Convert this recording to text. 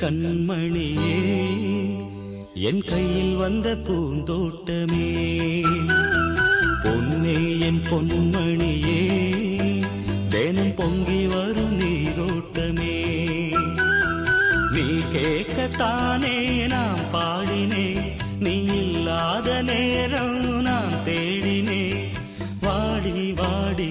கண்மணியே என் கையில் வந்த பூந்தோட்டமே பொன்னே என் பொன்மணியே தினம் பொங்கி வரும் நீரோட்டமே நீ கேட்கத்தானே நான் பாடினேன் நீ இல்லாத நேரம் நான் தேடினேன் வாடி வாடி